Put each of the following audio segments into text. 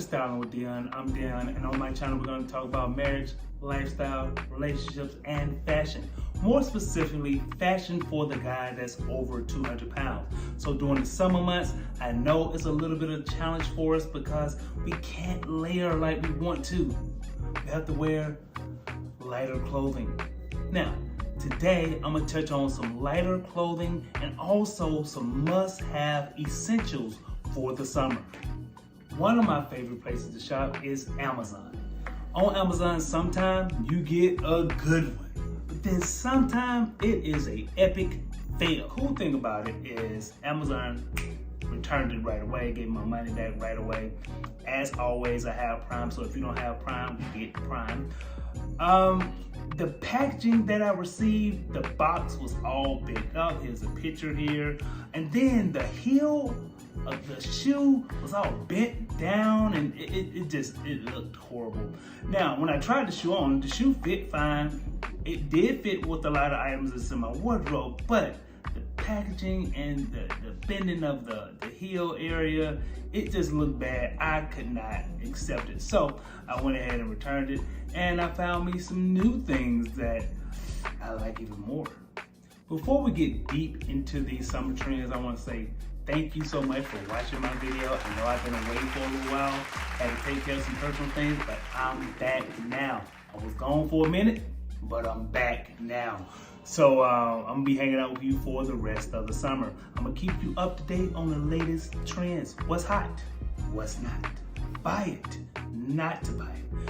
to Styling with Dion. I'm Dion, and on my channel we're going to talk about marriage, lifestyle, relationships, and fashion. More specifically, fashion for the guy that's over 200 pounds. So during the summer months, I know it's a little bit of a challenge for us because we can't layer like we want to. We have to wear lighter clothing. Now, today I'm going to touch on some lighter clothing and also some must-have essentials for the summer. One of my favorite places to shop is Amazon. On Amazon, sometimes you get a good one, but then sometimes it is an epic fail. Cool thing about it is Amazon returned it right away, gave my money back right away. As always, I have Prime, so if you don't have Prime, you get Prime. The packaging that I received, the box was all bent up. Here's a picture here. And then the heel of the shoe was all bent down and it looked horrible. Now, when I tried the shoe on, the shoe fit fine. It did fit with a lot of items that's in my wardrobe, but the packaging and the bending of the heel area, it just looked bad. I could not accept it. So I went ahead and returned it, and I found me some new things that I like even more. Before we get deep into these summer trends, I want to say thank you so much for watching my video. I know I've been away for a little while, had to take care of some personal things, but I'm back now. I was gone for a minute, but I'm back now. So I'm gonna be hanging out with you for the rest of the summer. I'm gonna keep you up to date on the latest trends. What's hot, what's not. Buy it, not to buy it.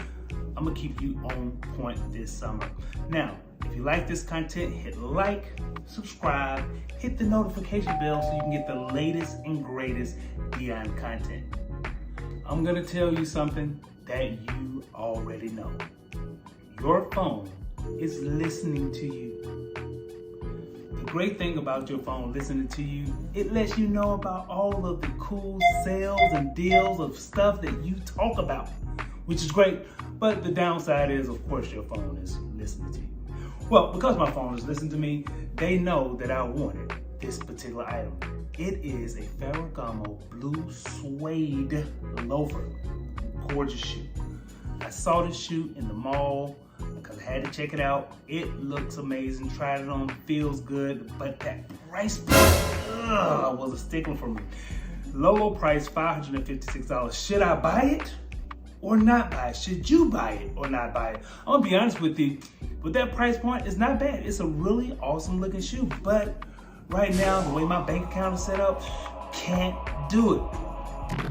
I'm gonna keep you on point this summer. Now, if you like this content, hit like, subscribe, hit the notification bell so you can get the latest and greatest Dion content. I'm gonna tell you something that you already know. Your phone is listening to you. The great thing about your phone listening to you, it lets you know about all of the cool sales and deals of stuff that you talk about, which is great. But the downside is, of course, your phone is listening to you. Well, because my phone is listening to me, they know that I wanted this particular item. It is a Ferragamo blue suede loafer. Gorgeous shoe. I saw this shoe in the mall because I had to check it out. It looks amazing. Tried it on, feels good, but that price point was a stickler for me. Low price, $556. Should I buy it or not buy it? Should you buy it or not buy it? I'm gonna be honest with you. With that price point, it's not bad. It's a really awesome looking shoe, but right now, the way my bank account is set up, can't do it.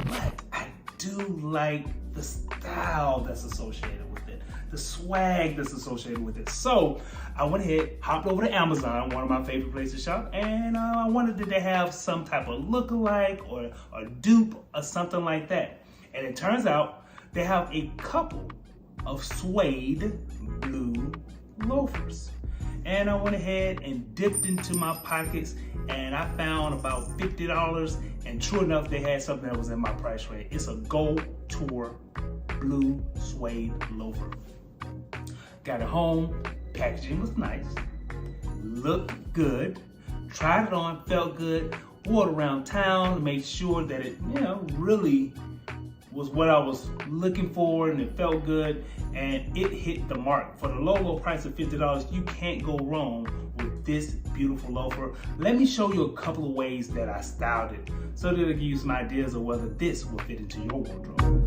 But I do like the style that's associated with it, the swag that's associated with it. So I went ahead, hopped over to Amazon, one of my favorite places to shop, and I wanted to have some type of lookalike or a dupe or something like that. And it turns out they have a couple of suede blue loafers. And I went ahead and dipped into my pockets and I found about $50, and true enough, they had something that was in my price range. It's a Gold Tour blue suede loafer. Got it home, packaging was nice, looked good, tried it on, felt good, wore it around town, made sure that it, really was what I was looking for, and it felt good, and it hit the mark. For the low price of $50, you can't go wrong with this beautiful loafer. Let me show you a couple of ways that I styled it so that I give you some ideas of whether this will fit into your wardrobe.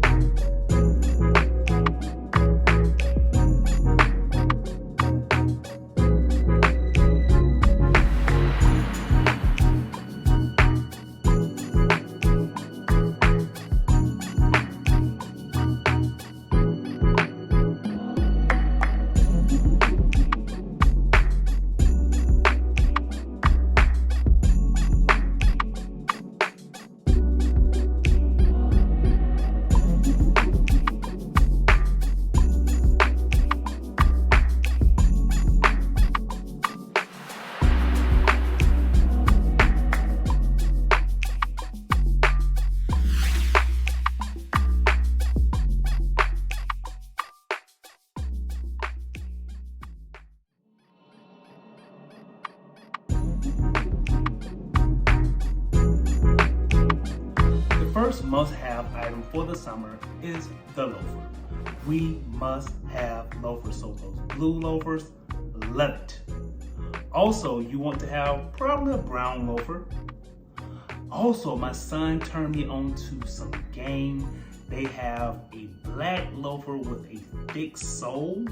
must-have item for the summer is the loafer. We must have loafers, so those blue loafers, love it. Also, you want to have probably a brown loafer. Also, my son turned me on to some game. They have a black loafer with a thick sole,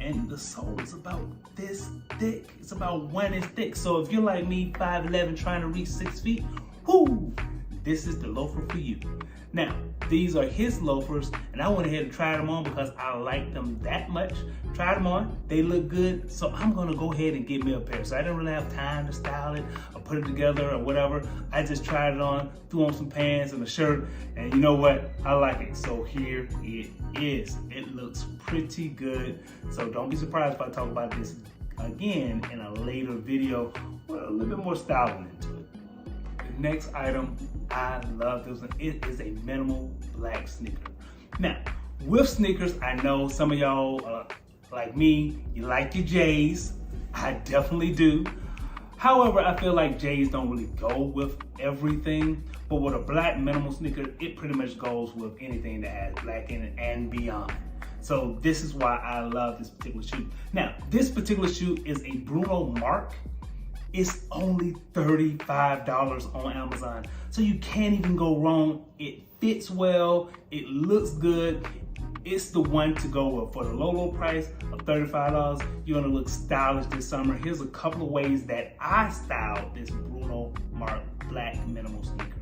and the sole is about this thick. It's about 1 inch thick. So if you're like me, 5'11", trying to reach 6 feet, whoo, this is the loafer for you. Now, these are his loafers, and I went ahead and tried them on because I like them that much. Tried them on, they look good, so I'm gonna go ahead and get me a pair. So I didn't really have time to style it or put it together or whatever. I just tried it on, threw on some pants and a shirt, and you know what? I like it. So here it is. It looks pretty good. So don't be surprised if I talk about this again in a later video with a little bit more styling into it. The next item, I love this one. It is a minimal black sneaker. Now, with sneakers, I know some of y'all, like me, you like your J's. I definitely do. However, I feel like J's don't really go with everything, but with a black minimal sneaker, it pretty much goes with anything that has black in it and beyond. So this is why I love this particular shoe. Now, this particular shoe is a Bruno Mark. It's only $35 on Amazon. So you can't even go wrong. It fits well, it looks good. It's the one to go with. For the low price of $35, you're gonna look stylish this summer. Here's a couple of ways that I styled this Bruno Mark black minimal sneaker.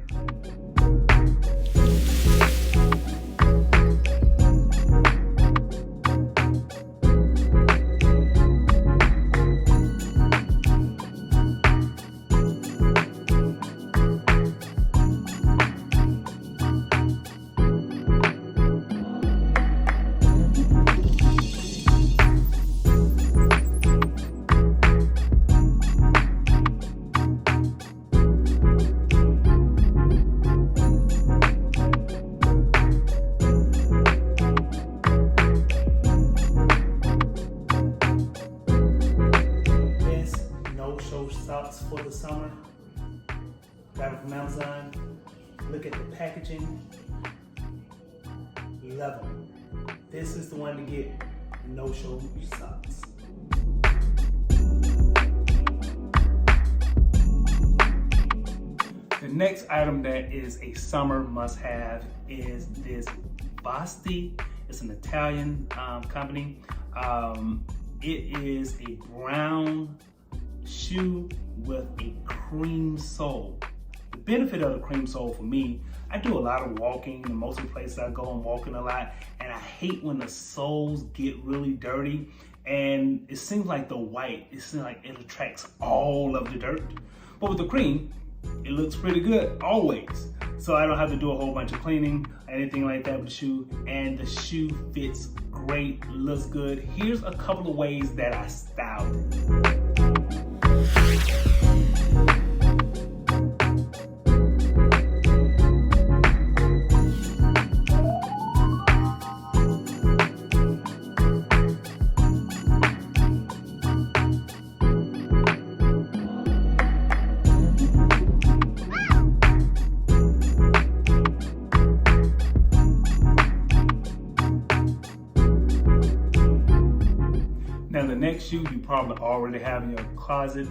Socks for the summer. Got it from Amazon. Look at the packaging. Love them. This is the one to get. No-show socks. The next item that is a summer must-have is this Basti. It's an Italian company. It is a brown shoe with a cream sole. The benefit of the cream sole for me, I do a lot of walking, and most of the places I go, I'm walking a lot, and I hate when the soles get really dirty, and it seems like the white, it seems like it attracts all of the dirt. But with the cream, it looks pretty good, always. So I don't have to do a whole bunch of cleaning or anything like that with the shoe, and the shoe fits great, looks good. Here's a couple of ways that I styled it. Now the next shoe you probably already have in your closet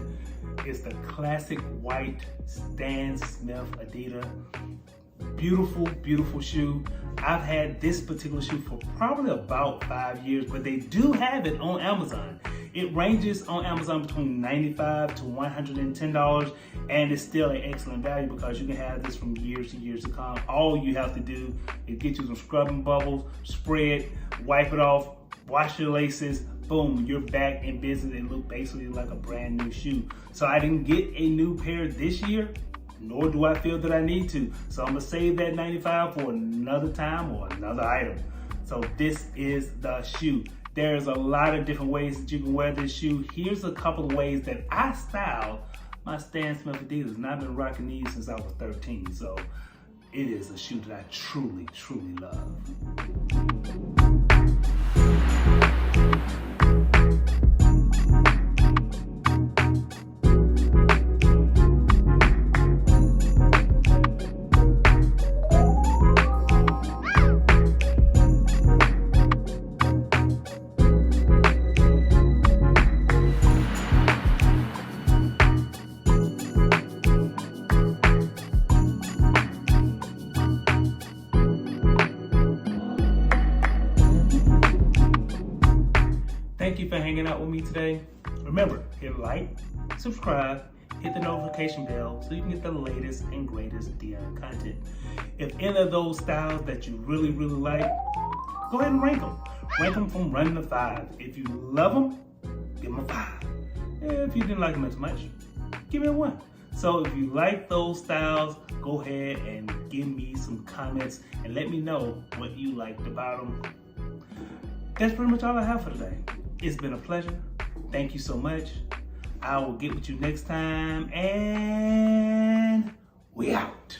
is the classic white Stan Smith Adidas. Beautiful, beautiful shoe. I've had this particular shoe for probably about 5 years, but they do have it on Amazon. It ranges on Amazon between $95 to $110, and it's still an excellent value because you can have this from years to years to come. All you have to do is get you some scrubbing bubbles, spray it, wipe it off, wash your laces, boom, you're back in business. It looked basically like a brand new shoe. So I didn't get a new pair this year, nor do I feel that I need to. So I'm gonna save that $95 for another time or another item. So this is the shoe. There's a lot of different ways that you can wear this shoe. Here's a couple of ways that I styled my Stan Smith Adidas, and I've been rocking these since I was 13. So it is a shoe that I truly, truly love. with me today, remember, hit like, subscribe, hit the notification bell so you can get the latest and greatest Dion content. If any of those styles that you really like, go ahead and rank them. Rank them from 1 to 5. If you love them, give them a 5. If you didn't like them as much, give me a 1. So if you like those styles, go ahead and give me some comments and let me know what you liked about them. That's pretty much all I have for today. It's been a pleasure. Thank you so much. I will get with you next time, and we out.